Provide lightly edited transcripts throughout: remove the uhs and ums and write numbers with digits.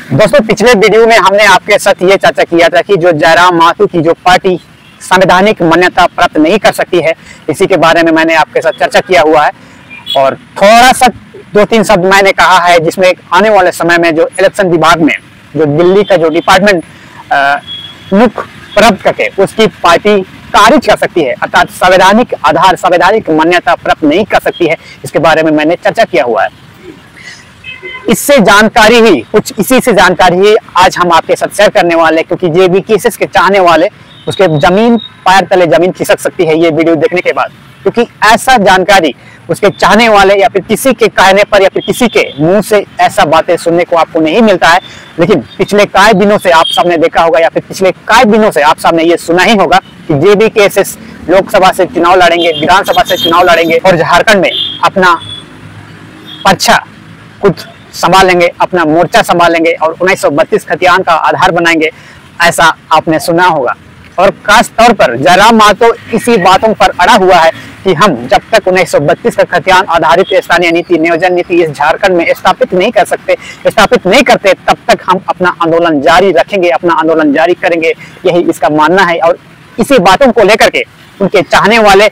दोस्तों, पिछले वीडियो में हमने आपके साथ ये चर्चा किया था कि जो जयराम माथुर की जो पार्टी संवैधानिक मान्यता प्राप्त नहीं कर सकती है, इसी के बारे में मैंने आपके साथ चर्चा किया हुआ है। और थोड़ा सा 2-3 शब्द मैंने कहा है जिसमें आने वाले समय में जो इलेक्शन विभाग में जो दिल्ली का जो डिपार्टमेंट मुख प्राप्त करके उसकी पार्टी खारिज कर सकती है, अर्थात संवैधानिक आधार संवैधानिक मान्यता प्राप्त नहीं कर सकती है। इसके बारे में मैंने चर्चा किया हुआ है। इससे जानकारी ही कुछ इसी से जानकारी ही आज हम आपके साथ शेयर करने वाले हैं, क्योंकि जे बी केसेस के चाहने वाले उसके जमीन पैर तले जमीन खिसक सकती है ये वीडियो देखने के बाद, क्योंकि ऐसा जानकारी उसके चाहने वाले या फिर किसी के कहने पर या फिर किसी के मुंह से ऐसा बातें सुनने को आपको नहीं मिलता है। लेकिन पिछले कई दिनों से आप सबने देखा होगा या फिर पिछले कई दिनों से आप सबने ये सुना ही होगा कि जे बी केसेस लोकसभा से चुनाव लड़ेंगे, विधानसभा से चुनाव लड़ेंगे और झारखंड में अपना पर्चा खुद संभालेंगे, अपना मोर्चा संभालेंगे और 1932 खतियान का आधार बनाएंगे, ऐसा आपने सुना होगा। और खास तौर पर जयराम माथुर इसी बातों पर अड़ा हुआ है कि हम जब तक 1932 का खतियान आधारित स्थानीय नीति नियोजन नीति इस झारखंड में स्थापित नहीं करते तब तक हम अपना आंदोलन जारी रखेंगे, अपना आंदोलन जारी करेंगे, यही इसका मानना है। और इसी बातों को लेकर के उनके चाहने वाले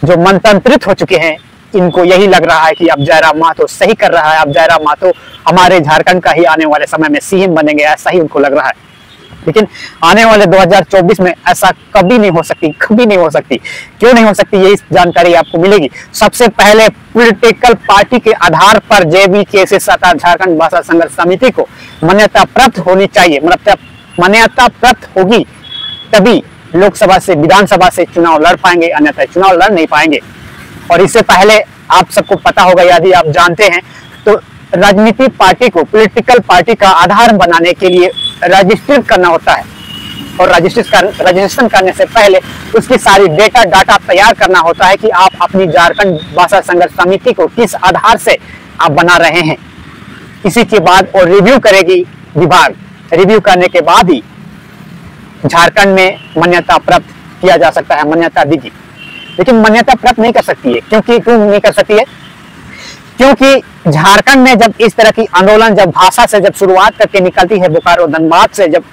जो मनतंत्रित हो चुके हैं, इनको यही लग रहा है कि अब जयराम माथुर सही कर रहा है, अब जयराम माथुर हमारे झारखंड का ही आने वाले समय में सीएम बनेंगे, ऐसा ही उनको लग रहा है। लेकिन आने वाले 2024 में ऐसा कभी नहीं हो सकती, कभी नहीं हो सकती। क्यों नहीं हो सकती, ये जानकारी आपको मिलेगी। सबसे पहले पॉलिटिकल पार्टी के आधार पर जेबी केसेस झारखंड भाषा संघर्ष समिति को मान्यता प्राप्त होनी चाहिए। मान्यता प्राप्त होगी तभी लोकसभा से विधानसभा से चुनाव लड़ पाएंगे, अन्यथा चुनाव लड़ नहीं पाएंगे। और इससे पहले आप सबको पता होगा, यदि आप जानते हैं तो राजनीतिक पार्टी को पॉलिटिकल पार्टी का आधार बनाने के लिए रजिस्ट्रेट करना होता है। और रजिस्ट्रेशन करने से पहले उसकी सारी डाटा तैयार करना होता है कि आप अपनी झारखंड भाषा संघर्ष समिति को किस आधार से आप बना रहे हैं। इसी के बाद और रिव्यू करेगी विभाग, रिव्यू करने के बाद ही झारखंड में मान्यता प्राप्त किया जा सकता है, मान्यता दीजिए। लेकिन मान्यता प्राप्त नहीं कर सकती है, क्योंकि क्यों नहीं कर सकती है? क्योंकि झारखंड में जब इस तरह की आंदोलन जब भाषा से जब शुरुआत करके निकलती है, बोकारो धनबाद से जब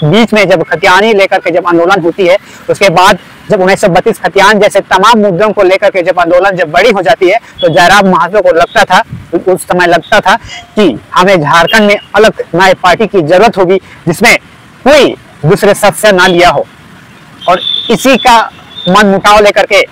बीच में जब खतियानी लेकर के जब आंदोलन होती है, उसके बाद जब 1932 खतियान जैसे तमाम मुद्दों को लेकर के जब आंदोलन जब बड़ी हो जाती है, तो जयराम माथुर को लगता था, उस समय लगता था कि हमें झारखंड में अलग नए पार्टी की जरूरत होगी जिसमें कोई दूसरे सदस्य ना लिया हो। और इसी का मन मुटाव लेकर के,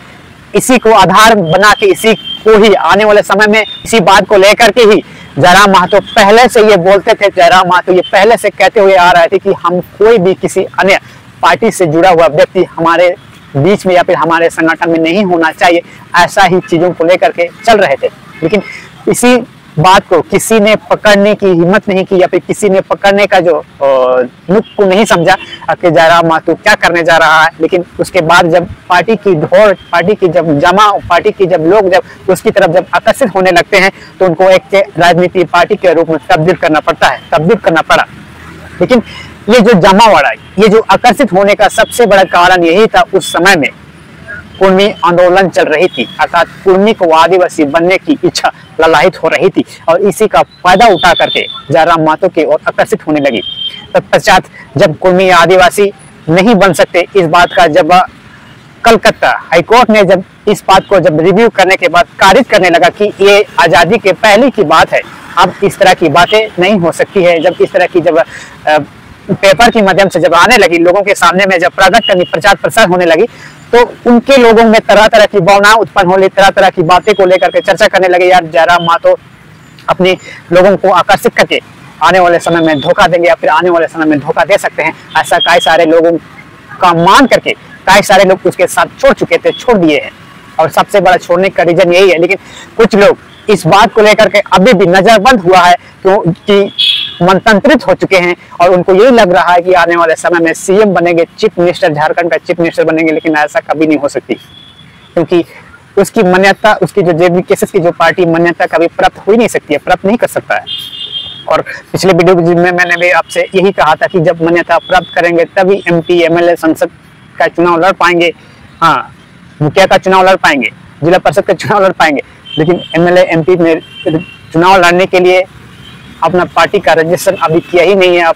इसी को आधार बना के, इसी को ही आने वाले समय में इसी बात को लेकर के ही जयराम माथुर पहले से ये बोलते थे, जयराम माथुर ये पहले से कहते हुए आ रहे थे कि हम कोई भी किसी अन्य पार्टी से जुड़ा हुआ व्यक्ति हमारे बीच में या फिर हमारे संगठन में नहीं होना चाहिए, ऐसा ही चीजों को लेकर के चल रहे थे। लेकिन इसी बात को किसी ने पकड़ने की हिम्मत नहीं की या फिर किसी ने पकड़ने का जो नुक को नहीं समझा कि जयराम माथुर क्या करने जा रहा है। लेकिन उसके बाद जब पार्टी की दौड़, पार्टी की जब जमाव, पार्टी की जब लोग जब उसकी तरफ जब आकर्षित होने लगते हैं, तो उनको एक राजनीतिक पार्टी के रूप में तब्दील करना पड़ा। लेकिन ये जो जमावड़ा, ये जो आकर्षित होने का सबसे बड़ा कारण यही था, उस समय में कुर्मी आंदोलन चल रही थी, अर्थात कुर्मी को आदिवासी बनने की इच्छा ललायित हो रही थी। और इसी का फायदा उठा करके जयराम माथुर की ओर आकर्षित होने लगी। तत्पश्चात जब कुर्मी आदिवासी नहीं बन सकते, इस बात का जब कलकत्ता हाईकोर्ट ने जब इस बात को जब रिव्यू करने के बाद खारिज करने लगा कि ये आजादी के पहले की बात है, अब इस तरह की बातें नहीं हो सकती है। जब इस तरह की जब पेपर के माध्यम से जब आने लगी, लोगों के सामने में जब प्रचार प्रसार होने लगी, तो उनके लोगों में तरह तरह की भावना उत्पन्न होने, तरह तरह की बातें को लेकर के चर्चा करने लगे। यार, जयराम माथुर अपने लोगों को आकर्षित करके आने वाले समय में धोखा देंगे या फिर आने वाले समय में धोखा दे सकते हैं, ऐसा कई सारे लोगों का मान करके कई सारे लोग उसके साथ छोड़ चुके थे, छोड़ दिए हैं। और सबसे बड़ा छोड़ने का रीजन यही है। लेकिन कुछ लोग इस बात को लेकर के अभी भी नजरबंद हुआ है, क्योंकि मनतंत्रित हो चुके हैं और उनको यही लग रहा है कि आने वाले समय में सीएम बनेंगे, चीफ मिनिस्टर, झारखंड का चीफ मिनिस्टर बनेंगे। लेकिन ऐसा कभी नहीं हो सकती, क्योंकि उसकी मान्यता, उसकी जो जेबी केसेस की जो पार्टी मान्यता कभी प्राप्त हो ही नहीं सकती है, प्राप्त नहीं कर सकता है। और पिछले वीडियो में मैंने भी आपसे यही कहा था कि जब मान्यता प्राप्त करेंगे तभी MP, MLA, संसद का चुनाव लड़ पाएंगे, हाँ, मुखिया का चुनाव लड़ पाएंगे, जिला परिषद का चुनाव लड़ पाएंगे। लेकिन MLA, MP में चुनाव लड़ने के लिए अपना पार्टी का रजिस्ट्रेशन अभी किया ही नहीं है, अब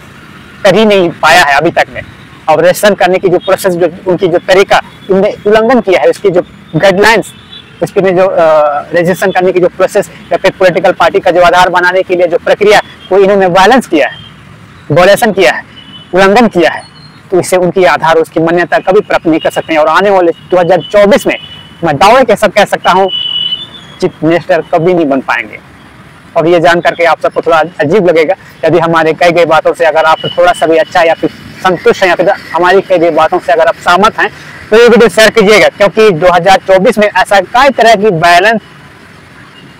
कर ही नहीं पाया है अभी तक में। और रजिस्ट्रेशन करने की जो प्रोसेस, जो उनकी जो तरीका इनने उल्लंघन किया है, उसकी जो गाइडलाइंस, उसके में जो रजिस्ट्रेशन करने की जो प्रोसेस या फिर पॉलिटिकल पार्टी का जो आधार बनाने के लिए जो प्रक्रिया, वो इन्होंने वायलेंस किया है, वॉयलेशन किया है, उल्लंघन किया है। तो इससे उनकी आधार, उसकी मान्यता कभी प्राप्त नहीं कर सकते हैं। और आने वाले 2024 में मैं दावे के साथ कह सकता हूँ चीफ मिनिस्टर कभी नहीं बन पाएंगे। और ये जान करके आप सबको थोड़ा अजीब लगेगा, यदि हमारे कई गई बातों से अगर आप थोड़ा सा भी अच्छा या फिर संतुष्ट हैं या फिर हमारी कई गई बातों से अगर आप सहमत हैं तो ये वीडियो शेयर कीजिएगा, क्योंकि 2024 में ऐसा कई तरह की बैलेंस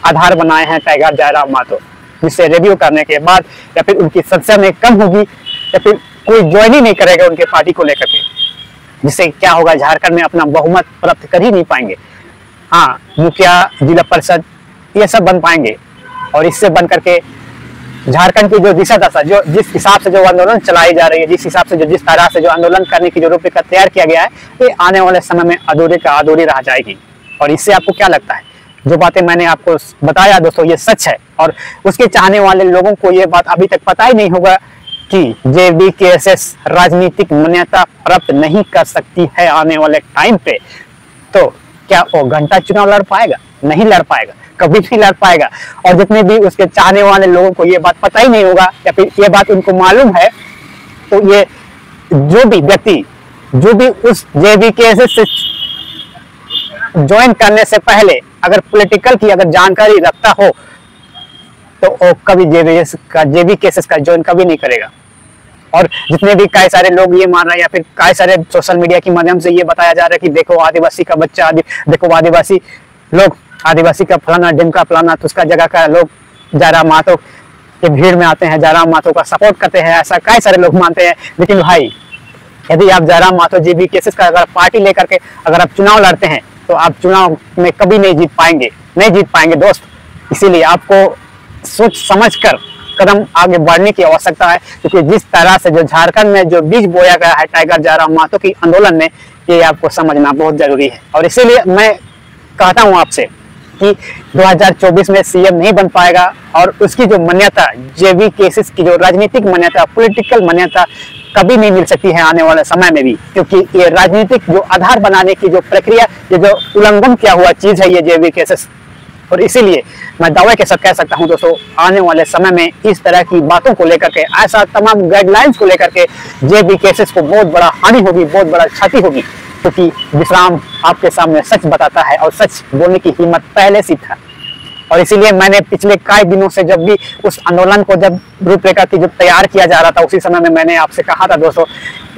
आधार बनाए हैं टाइगर जयराम मातो, जिससे रिव्यू करने के बाद या फिर उनकी संख्या में कम होगी या फिर कोई ज्वाइन ही नहीं करेगा उनके पार्टी को लेकर के, जिससे क्या होगा, झारखंड में अपना बहुमत प्राप्त कर ही नहीं पाएंगे। हाँ, मुखिया, जिला परिषद, ये सब बन पाएंगे। और इससे बन करके झारखंड की जो दिशा दशा, जो जिस हिसाब से जो आंदोलन चलाई जा रही है, जिस हिसाब से जो जिस तरह से जो आंदोलन करने की जो रूपरेखा तैयार किया गया है, ये आने वाले समय में अधूरे का अधूरी रह जाएगी। और इससे आपको क्या लगता है? जो बातें मैंने आपको बताया दोस्तों, ये सच है। और उसके चाहने वाले लोगों को ये बात अभी तक पता ही नहीं होगा कि JVKSS राजनीतिक मान्यता प्राप्त नहीं कर सकती है आने वाले टाइम पे। तो क्या वो घंटा चुनाव लड़ पाएगा? नहीं लड़ पाएगा, कभी नहीं लड़ पाएगा। और जितने भी उसके चाहने वाले लोगों को ये बात पता ही नहीं होगा या फिर ये बात उनको मालूम है, तो ये जो भी व्यक्ति जो भी उस JVKSS से ज्वाइन करने से पहले अगर पॉलिटिकल की अगर जानकारी रखता हो तो वो कभी JVKSS का ज्वाइन कभी नहीं करेगा। और जितने भी कई सारे लोग ये मान रहे हैं या फिर कई सारे सोशल मीडिया के माध्यम से ये बताया जा रहा है कि देखो आदिवासी का बच्चा, देखो आदिवासी लोग, आदिवासी का फलाना ढिमका फलाना, तो उसका जगह का लोग जयराम मातो के भीड़ में आते हैं, जयराम मातो का सपोर्ट करते हैं, ऐसा कई सारे लोग मानते हैं। लेकिन भाई, यदि आप जयराम मातो JVKSS का अगर पार्टी लेकर के अगर आप चुनाव लड़ते हैं तो आप चुनाव में कभी नहीं जीत पाएंगे दोस्त। इसीलिए आपको सोच समझ कर कदम आगे बढ़ने की आवश्यकता है, क्योंकि जिस तरह से जो झारखंड में जो बीज बोया गया है टाइगर जयराम मातो की आंदोलन में, ये आपको समझना बहुत जरूरी है। और इसीलिए मैं कहता हूँ आपसे कि 2024 में CM नहीं बन पाएगा और उसकी जो मान्यता, JVKSS की जो राजनीतिक मान्यता, पॉलिटिकल मान्यता कभी नहीं मिल सकती है आने वाले समय में भी, क्योंकि ये राजनीतिक जो आधार बनाने की जो प्रक्रिया, ये जो उल्लंघन किया हुआ चीज है ये JVKSS। और इसीलिए मैं दावे के साथ कह सकता हूं दोस्तों, आने वाले समय में इस तरह की बातों को लेकर के, ऐसा तमाम गाइडलाइंस को लेकर के JVKSS को बहुत बड़ा हानि होगी, बहुत बड़ा क्षति होगी, क्योंकि विश्राम आपके सामने सच बताता है और सच बोलने की हिम्मत पहले से था। और इसीलिए मैंने पिछले कई दिनों से जब भी उस आंदोलन को जब रूपरेखा की जब तैयार किया जा रहा था, उसी समय में मैंने आपसे कहा था दोस्तों,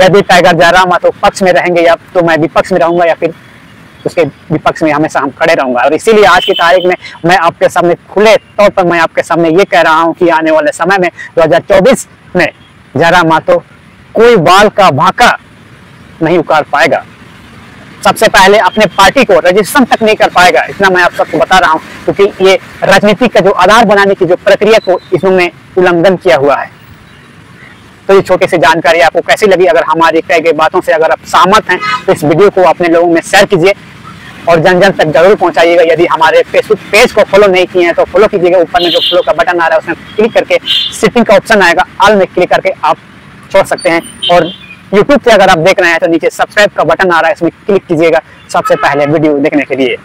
यदि टाइगर जयराम मातो पक्ष में रहेंगे या तो मैं विपक्ष में रहूंगा या फिर उसके विपक्ष में हमेशा हम खड़े रहूंगा। और इसीलिए आज की तारीख में मैं आपके सामने खुले तौर पर मैं आपके सामने ये कह रहा हूं कि आने वाले समय में 2024 में जयराम मातो कोई बाल का भाका नहीं उखाड़ पाएगा, सबसे पहले अपने पार्टी को रजिस्ट्रेशन तक नहीं कर पाएगा। इतना मैं आप सबको बता रहा हूं, क्योंकि ये राजनीति का जो आधार बनाने की जो प्रक्रिया को इन्होंने उल्लंघन किया हुआ है। तो ये छोटी सी जानकारी आपको कैसी लगी? अगर हमारी कई गई बातों से अगर आप सहमत हैं तो इस वीडियो को अपने लोगों में शेयर कीजिए और जन जन तक जरूर पहुंचाइएगा। यदि हमारे फेसबुक पेज को फॉलो नहीं किए हैं तो फॉलो कीजिएगा। ऊपर में जो फॉलो का बटन आ रहा है उसमें क्लिक करके सेटिंग का ऑप्शन आएगा, ऑल में क्लिक करके आप छोड़ सकते हैं। और यूट्यूब से अगर आप देख रहे हैं तो नीचे सब्सक्राइब का बटन आ रहा है, इसमें क्लिक कीजिएगा सबसे पहले वीडियो देखने के लिए।